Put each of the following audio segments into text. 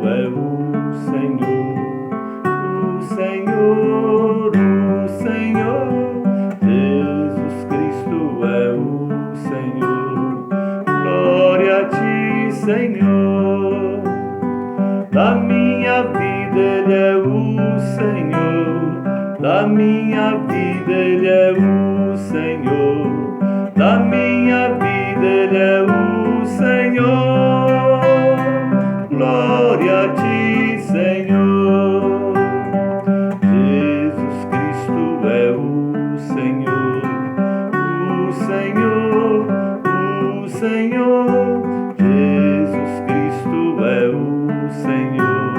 é o Senhor, o Senhor, o Senhor. Jesus Cristo é o Senhor. Glória a ti, Senhor. Da minha vida Ele é o Senhor. Da minha vida Ele é o Senhor. Da minha vida Ele é o Senhor. Glória a ti, Senhor. Jesus Cristo é o Senhor. O Senhor, o Senhor. Jesus Cristo é o Senhor.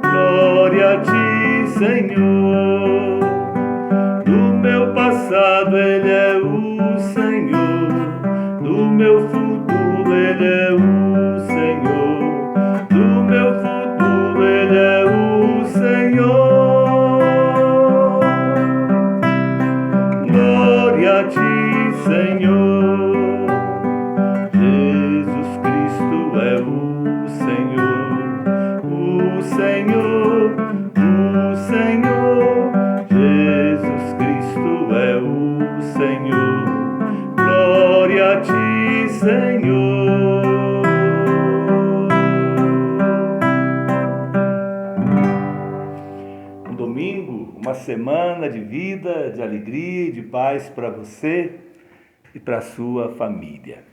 Glória a ti, Senhor. Do meu passado Ele é o Senhor. Do meu futuro Ele é o Senhor. Do meu futuro Ele é o Senhor. Glória a ti, Senhor. Jesus Cristo é o Senhor. O Senhor, o Senhor. Jesus Cristo é o Senhor. Glória a ti, Senhor. Um domingo, uma semana de vida, de alegria e de paz para você e para a sua família.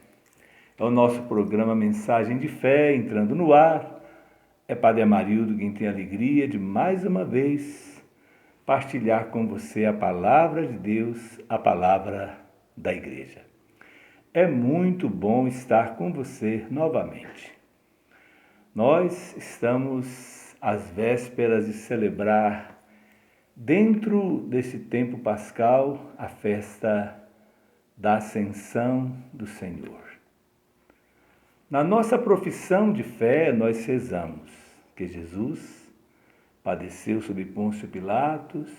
É o nosso programa Mensagem de Fé entrando no ar. É Padre Amarildo quem tem a alegria de mais uma vez partilhar com você a palavra de Deus, a palavra da igreja. É muito bom estar com você novamente. Nós estamos às vésperas de celebrar, dentro desse tempo pascal, a festa da Ascensão do Senhor. Na nossa profissão de fé, nós rezamos que Jesus padeceu sob Pôncio Pilatos,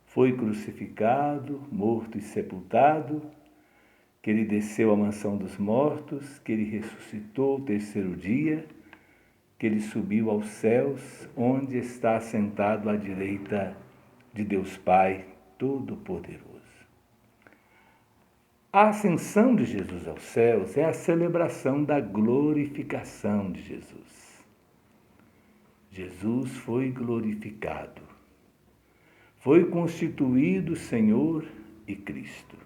foi crucificado, morto e sepultado, que ele desceu à mansão dos mortos, que ele ressuscitou o terceiro dia, que ele subiu aos céus, onde está assentado à direita de Deus Pai Todo-Poderoso. A ascensão de Jesus aos céus é a celebração da glorificação de Jesus. Jesus foi glorificado, foi constituído Senhor e Cristo.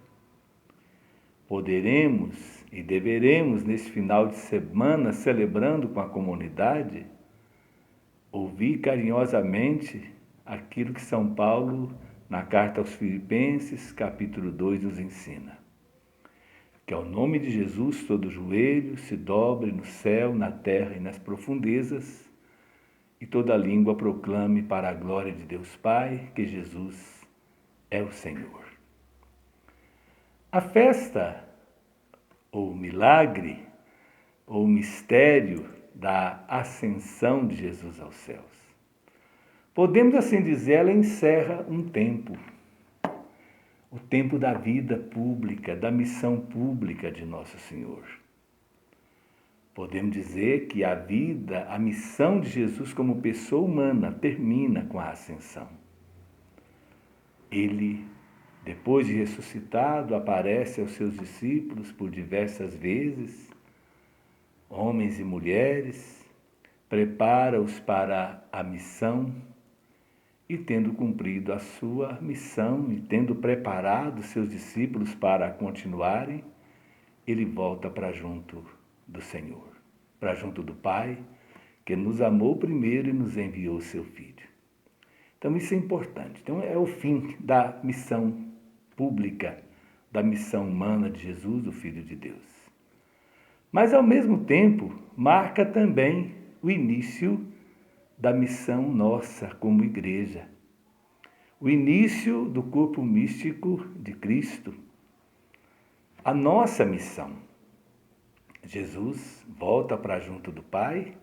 Poderemos e deveremos, nesse final de semana, celebrando com a comunidade, ouvir carinhosamente aquilo que São Paulo, na carta aos Filipenses, capítulo 2, nos ensina. Que ao nome de Jesus todo joelho se dobre no céu, na terra e nas profundezas, e toda língua proclame para a glória de Deus Pai que Jesus é o Senhor. A festa, ou milagre, ou mistério da ascensão de Jesus aos céus, podemos assim dizer, ela encerra um tempo, o tempo da vida pública, da missão pública de Nosso Senhor. Podemos dizer que a vida, a missão de Jesus como pessoa humana termina com a ascensão. Ele, depois de ressuscitado, aparece aos seus discípulos por diversas vezes, homens e mulheres, prepara-os para a missão e, tendo cumprido a sua missão e tendo preparado seus discípulos para continuarem, ele volta para junto do Senhor, para junto do Pai, que nos amou primeiro e nos enviou seu Filho. Então isso é importante. Então é o fim da missão pública, da missão humana de Jesus, o Filho de Deus. Mas ao mesmo tempo marca também o início da missão nossa como igreja. O início do corpo místico de Cristo. A nossa missão. Jesus volta para junto do Pai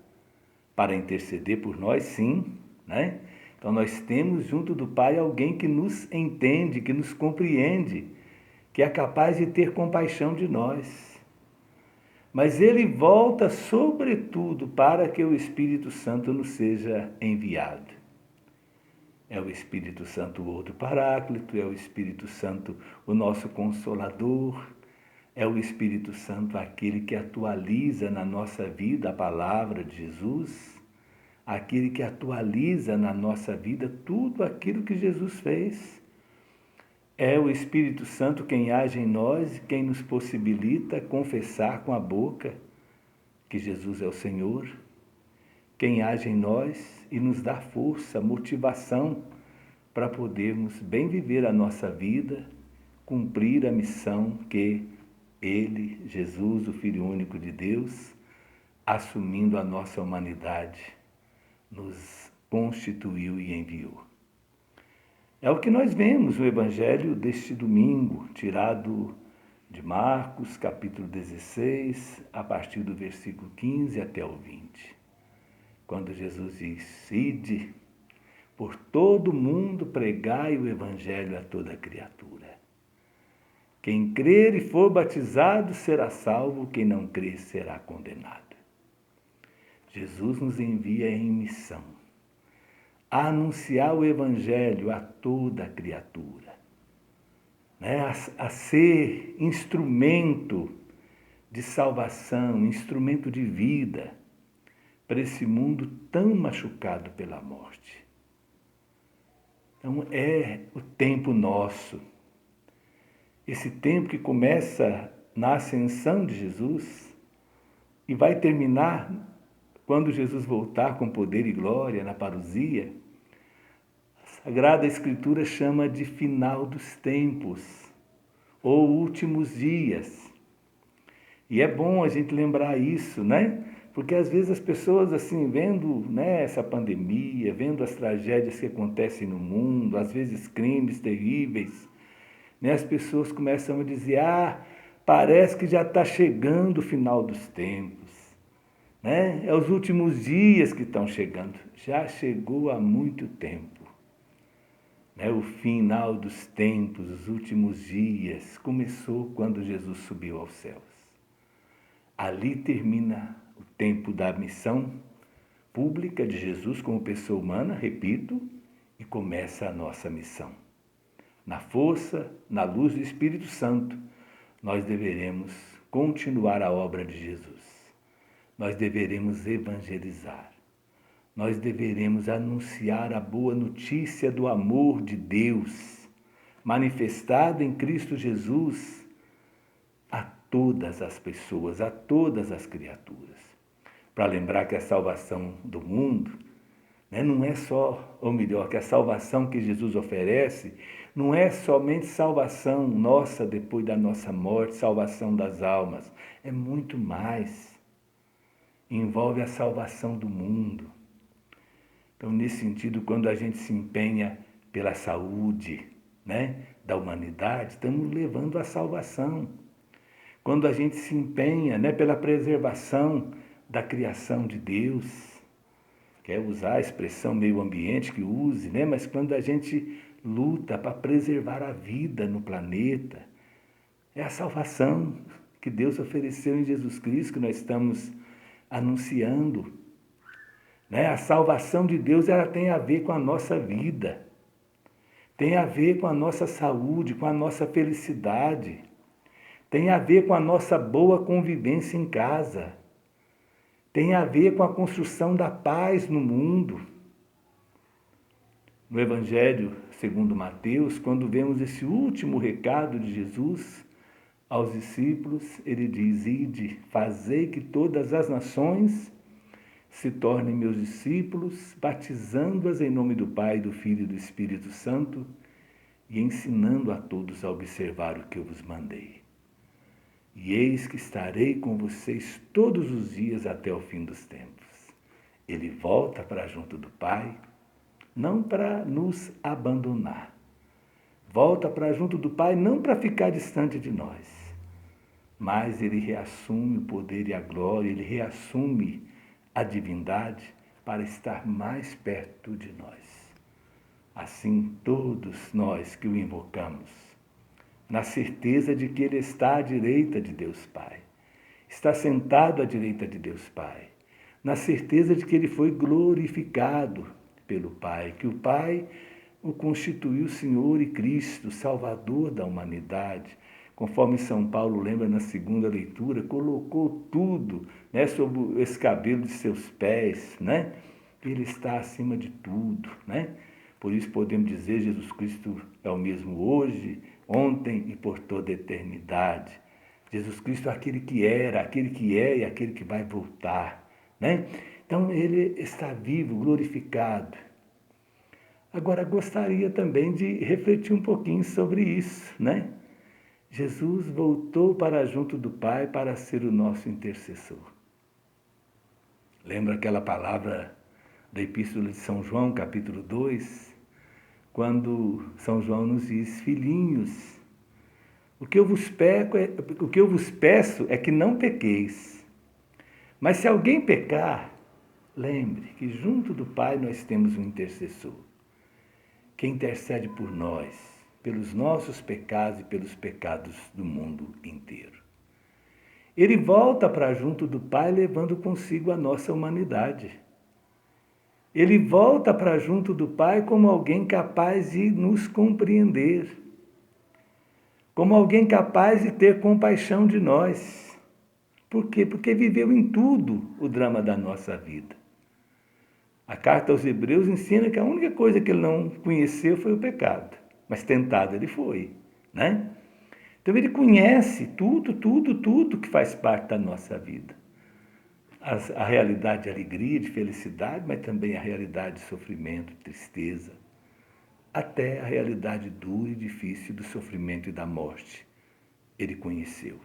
para interceder por nós, sim, né? Então nós temos junto do Pai alguém que nos entende, que nos compreende, que é capaz de ter compaixão de nós. mas ele volta sobretudo para que o Espírito Santo nos seja enviado. É o Espírito Santo o outro Paráclito, é o Espírito Santo o nosso Consolador, é o Espírito Santo aquele que atualiza na nossa vida a palavra de Jesus, aquele que atualiza na nossa vida tudo aquilo que Jesus fez. É o Espírito Santo quem age em nós, quem nos possibilita confessar com a boca que Jesus é o Senhor, quem age em nós e nos dá força, motivação para podermos bem viver a nossa vida, cumprir a missão que Ele, Jesus, o Filho único de Deus, assumindo a nossa humanidade, nos constituiu e enviou. É o que nós vemos no Evangelho deste domingo, tirado de Marcos, capítulo 16, a partir do versículo 15 até o 20. Quando Jesus diz: "Ide por todo o mundo, pregai o Evangelho a toda criatura. Quem crer e for batizado será salvo, quem não crer será condenado." Jesus nos envia em missão a anunciar o Evangelho a toda criatura, né? a ser instrumento de salvação, instrumento de vida para esse mundo tão machucado pela morte. Então é o tempo nosso, esse tempo que começa na ascensão de Jesus e vai terminar quando Jesus voltar com poder e glória na parousia. A Sagrada Escritura chama de final dos tempos, ou últimos dias. E é bom a gente lembrar isso, né? Porque às vezes as pessoas, assim, vendo, né, essa pandemia, vendo as tragédias que acontecem no mundo, às vezes crimes terríveis, né, as pessoas começam a dizer: parece que já está chegando o final dos tempos, né? É os últimos dias que estão chegando. Já chegou há muito tempo, né? O final dos tempos, os últimos dias, começou quando Jesus subiu aos céus. Ali termina o tempo da missão pública de Jesus como pessoa humana, repito, e começa a nossa missão. Na força, na luz do Espírito Santo, nós deveremos continuar a obra de Jesus. Nós deveremos evangelizar. Nós deveremos anunciar a boa notícia do amor de Deus, manifestado em Cristo Jesus, a todas as pessoas, a todas as criaturas. Para lembrar que a salvação do mundo, né, não é só, ou melhor, que a salvação que Jesus oferece não é somente salvação nossa depois da nossa morte, salvação das almas. É muito mais. Envolve a salvação do mundo. Então, nesse sentido, quando a gente se empenha pela saúde, né, da humanidade, estamos levando a salvação. Quando a gente se empenha, né, pela preservação da criação de Deus, quer usar a expressão meio ambiente que use, né, mas quando a gente luta para preservar a vida no planeta, é a salvação que Deus ofereceu em Jesus Cristo que nós estamos anunciando, né? A salvação de Deus, ela tem a ver com a nossa vida, tem a ver com a nossa saúde, com a nossa felicidade, tem a ver com a nossa boa convivência em casa, tem a ver com a construção da paz no mundo. No Evangelho segundo Mateus, quando vemos esse último recado de Jesus aos discípulos, ele diz: "Ide, fazei que todas as nações se tornem meus discípulos, batizando-as em nome do Pai, do Filho e do Espírito Santo, e ensinando a todos a observar o que eu vos mandei. E eis que estarei com vocês todos os dias até o fim dos tempos." Ele volta para junto do Pai, não para nos abandonar. Volta para junto do Pai não para ficar distante de nós, mas ele reassume o poder e a glória, ele reassume a divindade para estar mais perto de nós. Assim, todos nós que o invocamos, na certeza de que ele está à direita de Deus Pai, está sentado à direita de Deus Pai, na certeza de que ele foi glorificado pelo Pai, que o Pai o constituiu Senhor e Cristo, Salvador da humanidade. Conforme São Paulo lembra na segunda leitura, colocou tudo, né, sob o escabelo de seus pés, né? Ele está acima de tudo, né? Por isso podemos dizer, Jesus Cristo é o mesmo hoje, ontem e por toda a eternidade. Jesus Cristo é aquele que era, aquele que é e aquele que vai voltar, né? Então ele está vivo, glorificado. Agora gostaria também de refletir um pouquinho sobre isso, né? Jesus voltou para junto do Pai para ser o nosso intercessor. Lembra aquela palavra da Epístola de São João, capítulo 2, quando São João nos diz: filhinhos, o que eu vos peço é que não pequeis. Mas se alguém pecar, lembre que junto do Pai nós temos um intercessor, que intercede por nós, pelos nossos pecados e pelos pecados do mundo inteiro. Ele volta para junto do Pai levando consigo a nossa humanidade. Ele volta para junto do Pai como alguém capaz de nos compreender, como alguém capaz de ter compaixão de nós. Por quê? Porque viveu em tudo o drama da nossa vida. A carta aos Hebreus ensina que a única coisa que ele não conheceu foi o pecado, mas tentado ele foi, né? Então ele conhece tudo que faz parte da nossa vida. A realidade de alegria, de felicidade, mas também a realidade de sofrimento, de tristeza, até a realidade dura e difícil do sofrimento e da morte. Ele conheceu.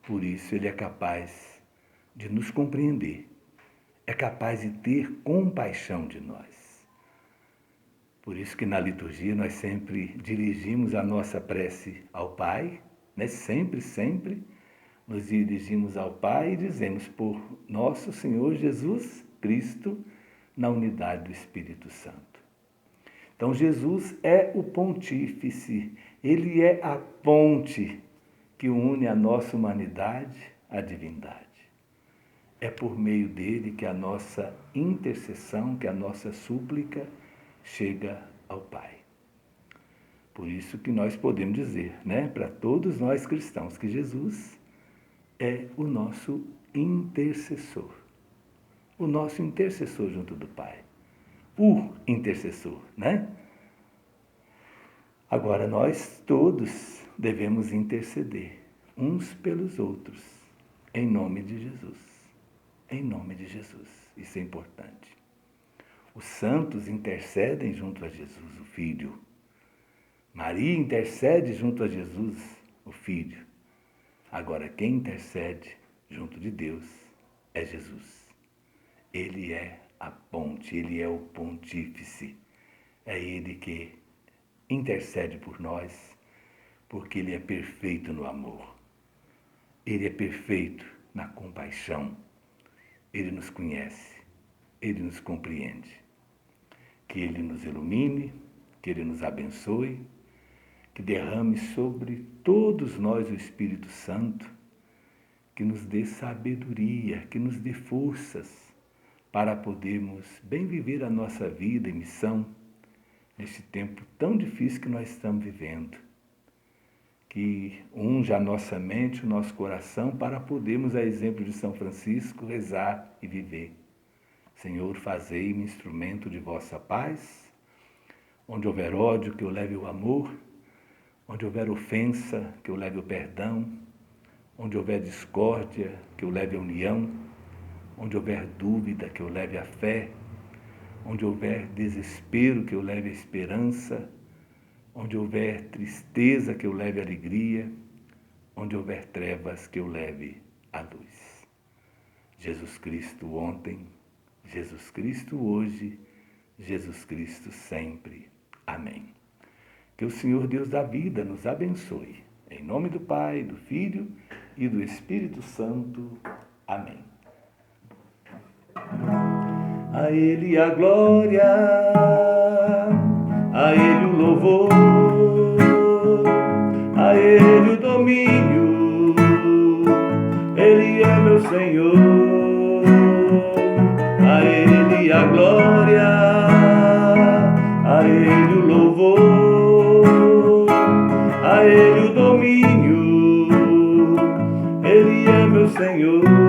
Por isso ele é capaz de nos compreender, é capaz de ter compaixão de nós. Por isso que na liturgia nós sempre dirigimos a nossa prece ao Pai, né? Sempre nos dirigimos ao Pai e dizemos: por nosso Senhor Jesus Cristo, na unidade do Espírito Santo. Então Jesus é o pontífice, ele é a ponte que une a nossa humanidade à divindade. É por meio dele que a nossa intercessão, que a nossa súplica chega ao Pai. Por isso que nós podemos dizer, né, para todos nós cristãos, que Jesus é o nosso intercessor. O nosso intercessor junto do Pai. O intercessor, né? Agora nós todos devemos interceder uns pelos outros, em nome de Jesus. Em nome de Jesus. Isso é importante. Os santos intercedem junto a Jesus, o Filho. Maria intercede junto a Jesus, o Filho. Agora, quem intercede junto de Deus é Jesus. Ele é a ponte, ele é o pontífice. É ele que intercede por nós, porque ele é perfeito no amor. Ele é perfeito na compaixão. Ele nos conhece, ele nos compreende. Que ele nos ilumine, que ele nos abençoe, que derrame sobre todos nós o Espírito Santo, que nos dê sabedoria, que nos dê forças para podermos bem viver a nossa vida e missão neste tempo tão difícil que nós estamos vivendo. Que unja a nossa mente, o nosso coração, para podermos, a exemplo de São Francisco, rezar e viver. Senhor, fazei-me instrumento de vossa paz. Onde houver ódio, que eu leve o amor. Onde houver ofensa, que eu leve o perdão. Onde houver discórdia, que eu leve a união. Onde houver dúvida, que eu leve a fé. Onde houver desespero, que eu leve a esperança. Onde houver tristeza, que eu leve a alegria. Onde houver trevas, que eu leve a luz. Jesus Cristo ontem, Jesus Cristo hoje, Jesus Cristo sempre. Amém. Que o Senhor Deus da vida nos abençoe. Em nome do Pai, do Filho e do Espírito Santo. Amém. A Ele a glória, a Ele o louvor, a Ele o domínio, Ele Senhor, a Ele a glória, a Ele o louvor, a Ele o domínio, Ele é meu Senhor.